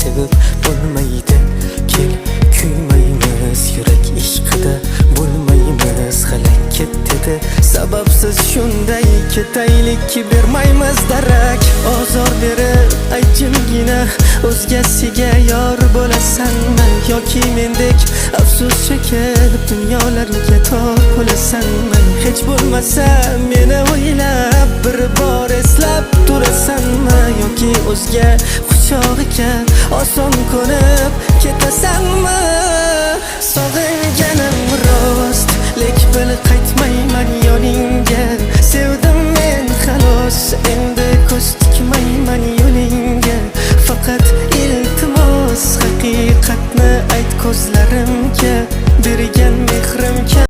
sevib bo'lmaydi. Kel kuymaymiz, yurak ishqida bo'lmaymiz. Halak ketdi sababsiz shunday ketaylik, bermaymiz darak. Ozor berib aytjimgina o'zgasiga yor bo'lasanmi yoki mendek afsus chekib dunyolarga tor bo'lasanmi? Hech bo'lmasa meni o'ylab bir bor eslab turasanmi yoki o'zga quchog'iga oson ko'nib ketasanmi? Sog'ing